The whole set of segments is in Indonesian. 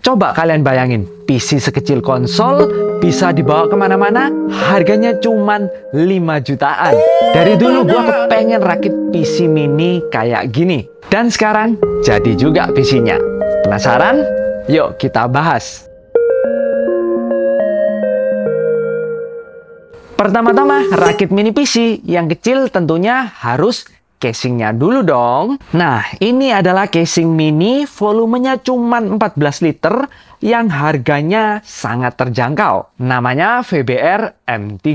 Coba kalian bayangin, PC sekecil konsol bisa dibawa kemana-mana, harganya cuman 5 jutaan. Dari dulu gua kepengen rakit PC mini kayak gini. Dan sekarang jadi juga PC-nya. Penasaran? Yuk kita bahas. Pertama-tama, rakit mini PC yang kecil tentunya harus casingnya dulu dong. Nah, ini adalah casing mini, volumenya cuma 14 liter yang harganya sangat terjangkau. Namanya VBR M3.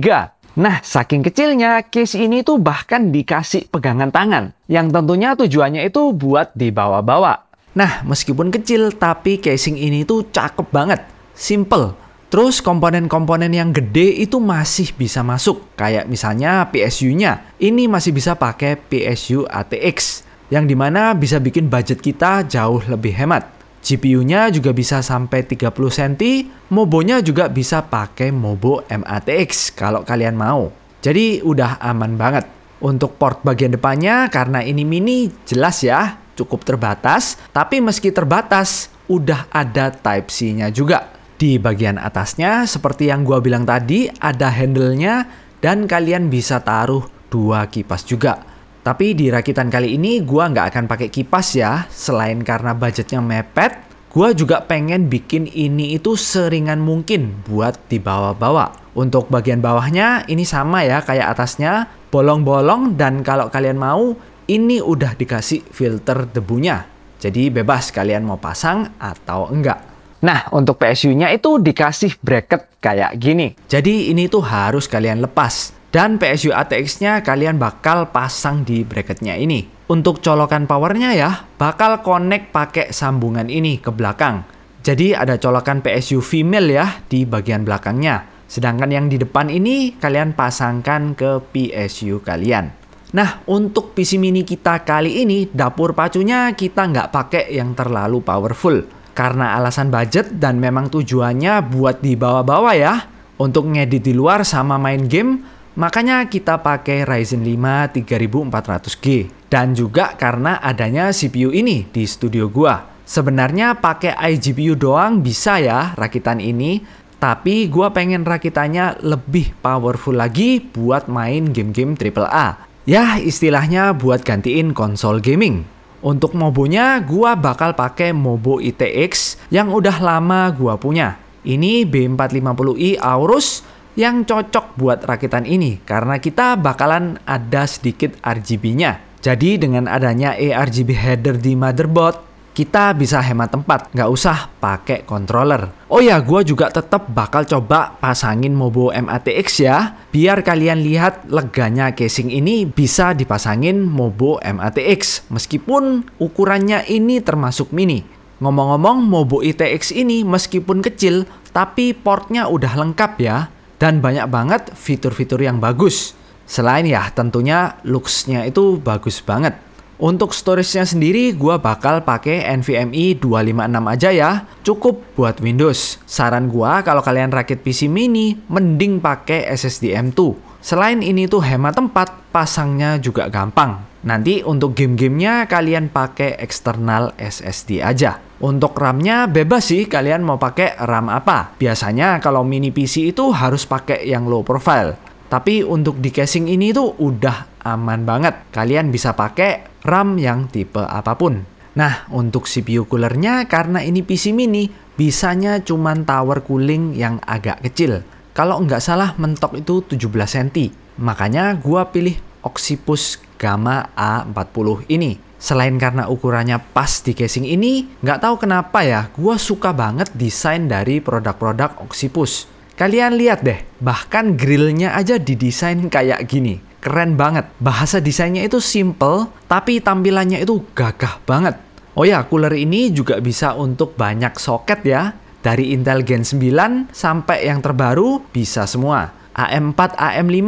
Nah, saking kecilnya, case ini tuh bahkan dikasih pegangan tangan. Yang tentunya tujuannya itu buat dibawa-bawa. Nah, meskipun kecil, tapi casing ini tuh cakep banget. Simple. Terus komponen-komponen yang gede itu masih bisa masuk. Kayak misalnya PSU-nya. Ini masih bisa pakai PSU ATX. Yang dimana bisa bikin budget kita jauh lebih hemat. GPU-nya juga bisa sampai 30 cm. Mobonya juga bisa pakai Mobo MATX kalau kalian mau. Jadi udah aman banget. Untuk port bagian depannya, karena ini mini, jelas ya, cukup terbatas. Tapi meski terbatas, udah ada Type-C-nya juga. Di bagian atasnya, seperti yang gua bilang tadi, ada handle-nya dan kalian bisa taruh 2 kipas juga. Tapi di rakitan kali ini gua nggak akan pakai kipas ya, selain karena budgetnya mepet, gua juga pengen bikin ini itu seringan mungkin buat dibawa-bawa. Untuk bagian bawahnya, ini sama ya kayak atasnya, bolong-bolong dan kalau kalian mau, ini udah dikasih filter debunya. Jadi bebas kalian mau pasang atau enggak. Nah, untuk PSU-nya itu dikasih bracket kayak gini. Jadi ini tuh harus kalian lepas. Dan PSU ATX-nya kalian bakal pasang di bracketnya ini. Untuk colokan powernya ya, bakal connect pakai sambungan ini ke belakang. Jadi ada colokan PSU female ya di bagian belakangnya. Sedangkan yang di depan ini kalian pasangkan ke PSU kalian. Nah, untuk PC mini kita kali ini, dapur pacunya kita nggak pakai yang terlalu powerful. Karena alasan budget dan memang tujuannya buat dibawa-bawa ya. Untuk ngedit di luar sama main game, makanya kita pakai Ryzen 5 3400G. Dan juga karena adanya CPU ini di studio gua. Sebenarnya pakai iGPU doang bisa ya rakitan ini. Tapi gua pengen rakitannya lebih powerful lagi buat main game-game AAA. Ya istilahnya buat gantiin konsol gaming. Untuk mobonya, gua bakal pakai Mobo ITX yang udah lama gua punya. Ini B450i Aorus yang cocok buat rakitan ini karena kita bakalan ada sedikit RGB-nya. Jadi dengan adanya ARGB header di motherboard, kita bisa hemat tempat, nggak usah pakai controller. Oh ya, gua juga tetap bakal coba pasangin Mobo MATX ya, biar kalian lihat leganya casing ini bisa dipasangin Mobo MATX, meskipun ukurannya ini termasuk mini. Ngomong-ngomong, Mobo ITX ini meskipun kecil, tapi portnya udah lengkap ya, dan banyak banget fitur-fitur yang bagus. Selain ya tentunya looks-nya itu bagus banget. Untuk storage-nya sendiri, gua bakal pakai NVMe 256 aja ya. Cukup buat Windows. Saran gua kalau kalian rakit PC mini, mending pakai SSD M2. Selain ini tuh hemat tempat, pasangnya juga gampang. Nanti untuk game-gamenya kalian pakai eksternal SSD aja. Untuk RAM-nya bebas sih kalian mau pakai RAM apa. Biasanya kalau mini PC itu harus pakai yang low profile. Tapi untuk di casing ini tuh udah aman banget. Kalian bisa pakai RAM yang tipe apapun. Nah, untuk CPU coolernya karena ini PC mini, bisanya cuman tower cooling yang agak kecil. Kalau nggak salah mentok itu 17 cm. Makanya gua pilih Oxypus Gamma A40 ini. Selain karena ukurannya pas di casing ini, nggak tahu kenapa ya, gua suka banget desain dari produk-produk Oxypus. Kalian lihat deh, bahkan grillnya aja didesain kayak gini. Keren banget. Bahasa desainnya itu simple, tapi tampilannya itu gagah banget. Oh ya, cooler ini juga bisa untuk banyak soket ya. Dari Intel Gen 9 sampai yang terbaru bisa semua. AM4, AM5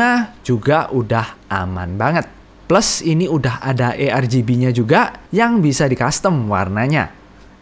juga udah aman banget. Plus ini udah ada ARGB-nya juga yang bisa di-custom warnanya.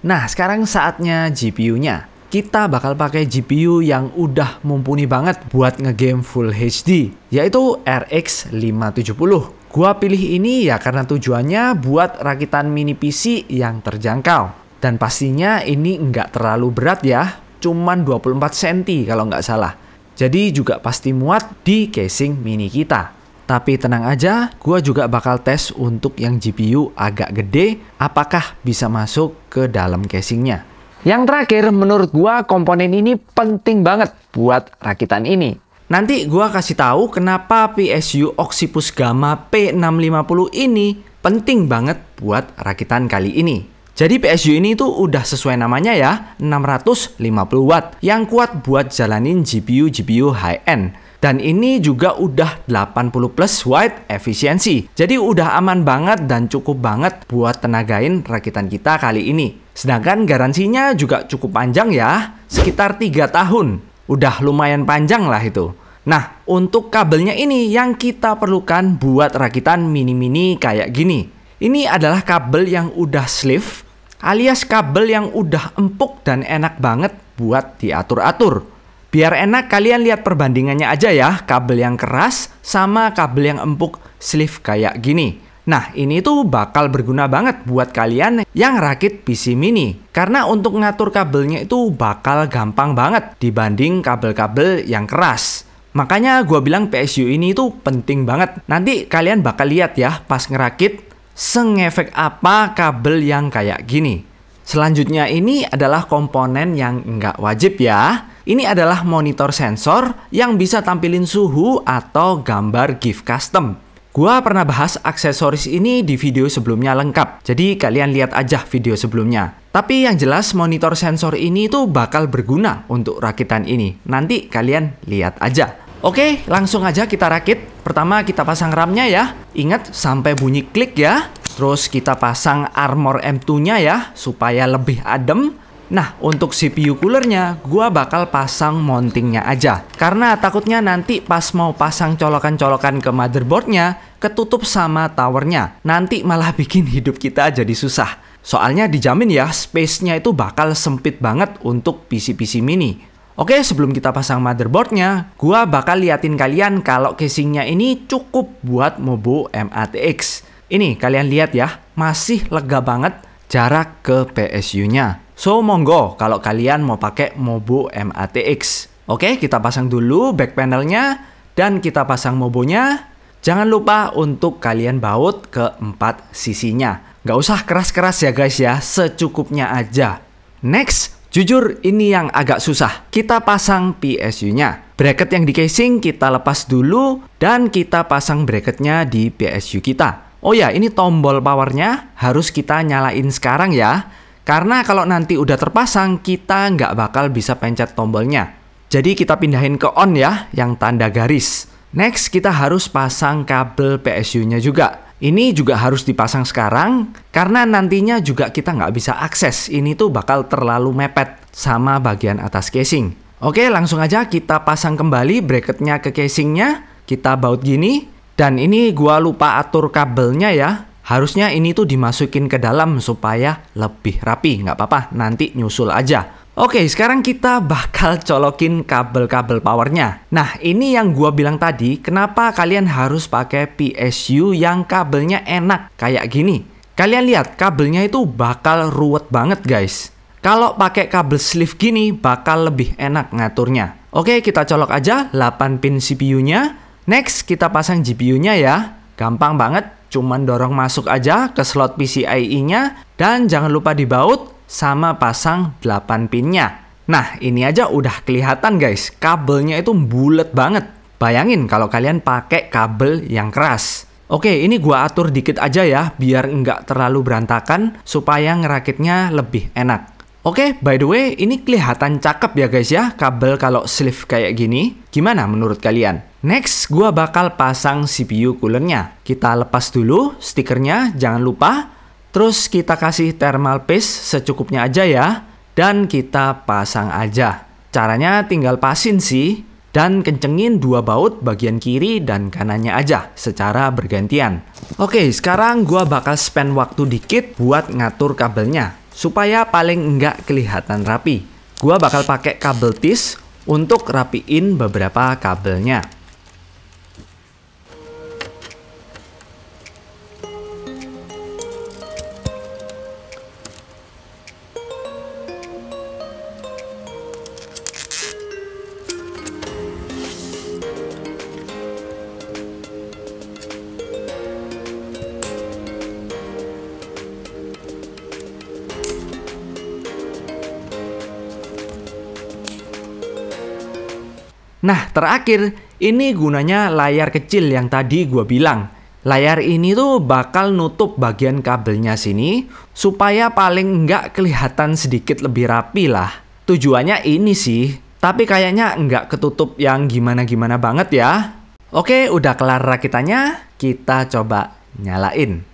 Nah, sekarang saatnya GPU-nya. Kita bakal pakai GPU yang udah mumpuni banget buat ngegame Full HD, yaitu RX 570. Gua pilih ini ya karena tujuannya buat rakitan mini PC yang terjangkau. Dan pastinya ini nggak terlalu berat ya, cuman 24 cm kalau nggak salah. Jadi juga pasti muat di casing mini kita. Tapi tenang aja, gua juga bakal tes untuk yang GPU agak gede, apakah bisa masuk ke dalam casingnya. Yang terakhir, menurut gua komponen ini penting banget buat rakitan ini. Nanti gua kasih tahu kenapa PSU Oxypus Gamma P650 ini penting banget buat rakitan kali ini. Jadi PSU ini tuh udah sesuai namanya ya, 650 watt yang kuat buat jalanin GPU high-end. Dan ini juga udah 80 plus watt efisiensi. Jadi udah aman banget dan cukup banget buat tenagain rakitan kita kali ini. Sedangkan garansinya juga cukup panjang ya, sekitar 3 tahun. Udah lumayan panjang lah itu. Nah, untuk kabelnya ini yang kita perlukan buat rakitan mini-mini kayak gini. Ini adalah kabel yang udah sleeve, alias kabel yang udah empuk dan enak banget buat diatur-atur. Biar enak kalian lihat perbandingannya aja ya, kabel yang keras sama kabel yang empuk sleeve kayak gini. Nah, ini tuh bakal berguna banget buat kalian yang rakit PC mini. Karena untuk ngatur kabelnya itu bakal gampang banget dibanding kabel-kabel yang keras. Makanya gue bilang PSU ini tuh penting banget. Nanti kalian bakal lihat ya pas ngerakit sengefek apa kabel yang kayak gini. Selanjutnya ini adalah komponen yang nggak wajib ya. Ini adalah monitor sensor yang bisa tampilin suhu atau gambar GIF custom. Gua pernah bahas aksesoris ini di video sebelumnya lengkap. Jadi kalian lihat aja video sebelumnya. Tapi yang jelas monitor sensor ini tuh bakal berguna untuk rakitan ini. Nanti kalian lihat aja. Oke, langsung aja kita rakit. Pertama kita pasang RAM-nya ya. Ingat sampai bunyi klik ya. Terus kita pasang Armor M2-nya ya, supaya lebih adem. Nah, untuk CPU coolernya, gua bakal pasang mountingnya aja. Karena takutnya nanti pas mau pasang colokan-colokan ke motherboardnya, ketutup sama towernya. Nanti malah bikin hidup kita jadi susah. Soalnya dijamin ya, space-nya itu bakal sempit banget untuk PC-PC mini. Oke, sebelum kita pasang motherboardnya, gua bakal liatin kalian kalau casingnya ini cukup buat Mobo M-ATX. Ini kalian lihat ya, masih lega banget jarak ke PSU-nya. So, monggo kalau kalian mau pakai Mobo M-ATX. Oke, kita pasang dulu back panelnya dan kita pasang Mobonya. Jangan lupa untuk kalian baut ke 4 sisinya. Nggak usah keras-keras ya guys ya, secukupnya aja. Next, jujur ini yang agak susah. Kita pasang PSU-nya. Bracket yang di casing kita lepas dulu dan kita pasang bracketnya di PSU kita. Oh ya, ini tombol powernya harus kita nyalain sekarang ya. Karena kalau nanti udah terpasang, kita nggak bakal bisa pencet tombolnya. Jadi kita pindahin ke on ya, yang tanda garis. Next, kita harus pasang kabel PSU-nya juga. Ini juga harus dipasang sekarang, karena nantinya juga kita nggak bisa akses. Ini tuh bakal terlalu mepet sama bagian atas casing. Oke, langsung aja kita pasang kembali bracketnya ke casingnya. Kita baut gini. Dan ini gua lupa atur kabelnya ya. Harusnya ini tuh dimasukin ke dalam supaya lebih rapi. Nggak apa-apa, nanti nyusul aja. Oke, sekarang kita bakal colokin kabel-kabel powernya. Nah, ini yang gua bilang tadi, kenapa kalian harus pakai PSU yang kabelnya enak kayak gini. Kalian lihat, kabelnya itu bakal ruwet banget guys. Kalau pakai kabel sleeve gini, bakal lebih enak ngaturnya. Oke, kita colok aja 8 pin CPU-nya. Next, kita pasang GPU-nya ya. Gampang banget, cuman dorong masuk aja ke slot PCIe-nya. Dan jangan lupa dibaut sama pasang 8 pinnya. Nah, ini aja udah kelihatan guys, kabelnya itu bulet banget. Bayangin kalau kalian pakai kabel yang keras. Oke, ini gua atur dikit aja ya, biar nggak terlalu berantakan, supaya ngerakitnya lebih enak. Oke, by the way, ini kelihatan cakep ya guys ya, kabel kalau sleeve kayak gini. Gimana menurut kalian? Next, gua bakal pasang CPU coolernya. Kita lepas dulu stikernya, jangan lupa. Terus kita kasih thermal paste secukupnya aja ya. Dan kita pasang aja. Caranya tinggal pasin sih. Dan kencengin 2 baut bagian kiri dan kanannya aja secara bergantian. Oke, sekarang gua bakal spend waktu dikit buat ngatur kabelnya. Supaya paling enggak kelihatan rapi. Gua bakal pakai kabel tis untuk rapiin beberapa kabelnya. Nah, terakhir, ini gunanya layar kecil yang tadi gue bilang. Layar ini tuh bakal nutup bagian kabelnya sini, supaya paling nggak kelihatan sedikit lebih rapi lah. Tujuannya ini sih, tapi kayaknya nggak ketutup yang gimana-gimana banget ya. Oke, udah kelar rakitannya, kita coba nyalain.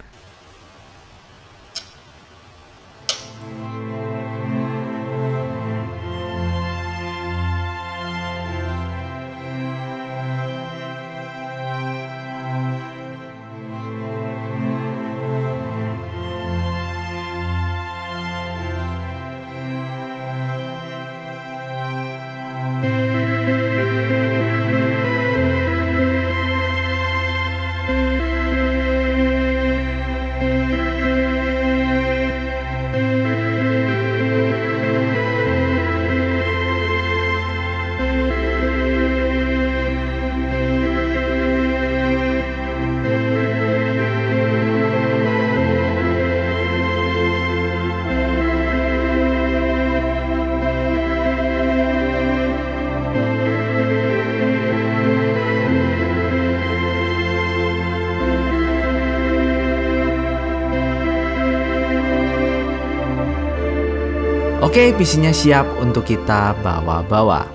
Oke, PC-nya siap untuk kita bawa-bawa.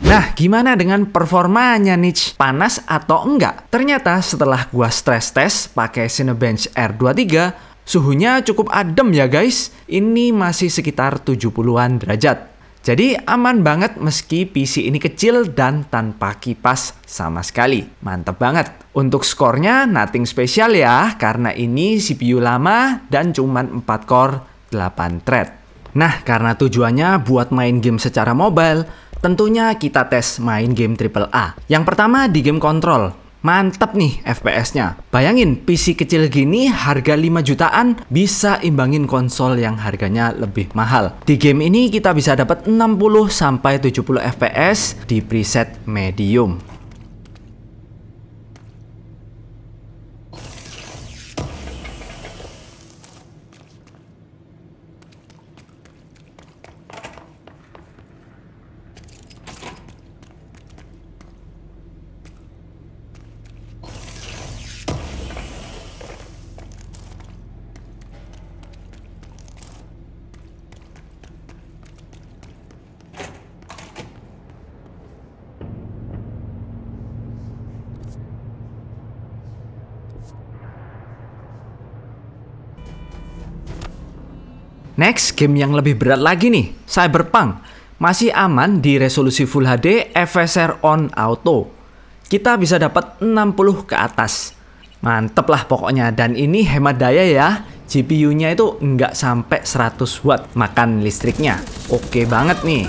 Nah, gimana dengan performanya nih? Panas atau enggak? Ternyata setelah gua stress test pakai Cinebench R23, suhunya cukup adem ya guys. Ini masih sekitar 70-an derajat. Jadi aman banget meski PC ini kecil dan tanpa kipas sama sekali. Mantep banget. Untuk skornya nothing spesial ya, karena ini CPU lama dan cuman 4 core 8 thread. Nah, karena tujuannya buat main game secara mobile, tentunya kita tes main game AAA. Yang pertama di game Control. Mantep nih FPS-nya. Bayangin, PC kecil gini harga 5 jutaan bisa imbangin konsol yang harganya lebih mahal. Di game ini kita bisa dapat 60-70 FPS di preset medium. Next, game yang lebih berat lagi nih, Cyberpunk. Masih aman di resolusi Full HD FSR on Auto. Kita bisa dapat 60 ke atas. Mantep lah pokoknya, dan ini hemat daya ya. GPU-nya itu nggak sampai 100 watt makan listriknya. Oke banget nih.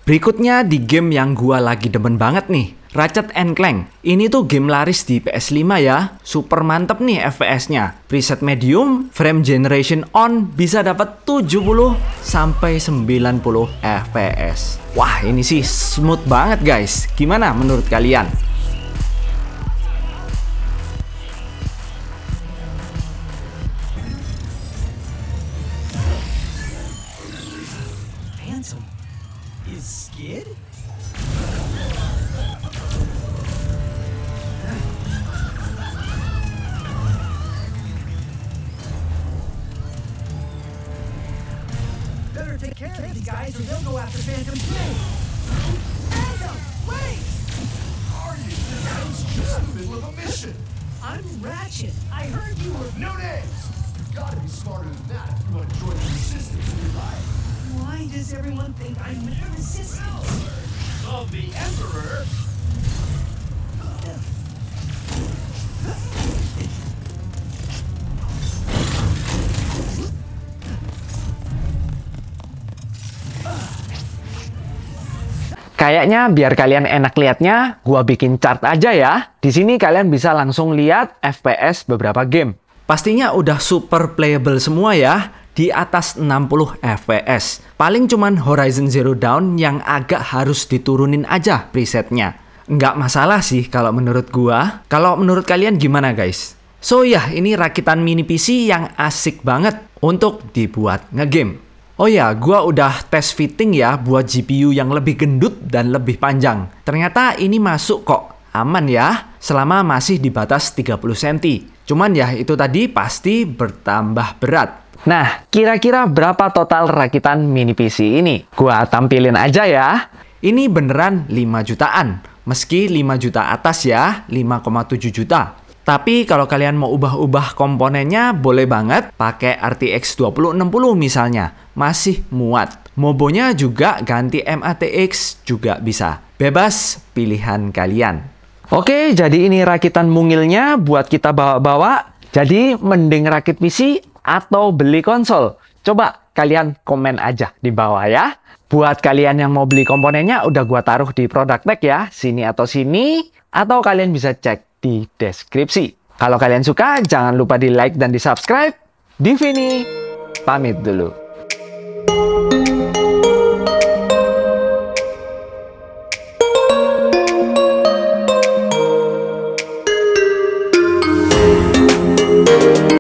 Berikutnya di game yang gua lagi demen banget nih, Ratchet & Clank. Ini tuh game laris di PS5 ya. Super mantep nih FPS-nya. Preset medium, frame generation on, bisa dapat 70 sampai 90 FPS. Wah, ini sih smooth banget guys. Gimana menurut kalian? Skid? Better take care of these guys or they'll go after Phantom too. Phantom, wait! Are you? I was just in the middle of a mission. I'm Ratchet. I heard you were... No names! You've got to be smarter than that if you want to join the Resistance in your life. Why does everyone think I'm the Resistance? Of the Emperor. Kayaknya biar kalian enak lihatnya, gua bikin chart aja ya. Di sini kalian bisa langsung lihat FPS beberapa game. Pastinya udah super playable semua ya, di atas 60 FPS. Paling cuman Horizon Zero Dawn yang agak harus diturunin aja presetnya. Nggak masalah sih kalau menurut gua. Kalau menurut kalian gimana guys? So ya, ini rakitan mini PC yang asik banget untuk dibuat ngegame. Oh ya, gua udah tes fitting ya buat GPU yang lebih gendut dan lebih panjang. Ternyata ini masuk kok. Aman ya, selama masih di batas 30 cm. Cuman ya, itu tadi pasti bertambah berat. Nah, kira-kira berapa total rakitan mini PC ini? Gua tampilin aja ya. Ini beneran 5 jutaan. Meski 5 juta atas ya, 5,7 juta. Tapi kalau kalian mau ubah-ubah komponennya, boleh banget pakai RTX 2060 misalnya. Masih muat. Mobonya juga ganti MATX juga bisa. Bebas pilihan kalian. Oke, jadi ini rakitan mungilnya buat kita bawa-bawa. Jadi mending rakit PC atau beli konsol? Coba kalian komen aja di bawah ya. Buat kalian yang mau beli komponennya, udah gua taruh di product tag ya. Sini atau sini. Atau kalian bisa cek di deskripsi. Kalau kalian suka, jangan lupa di like dan di subscribe. Divi nih, pamit dulu.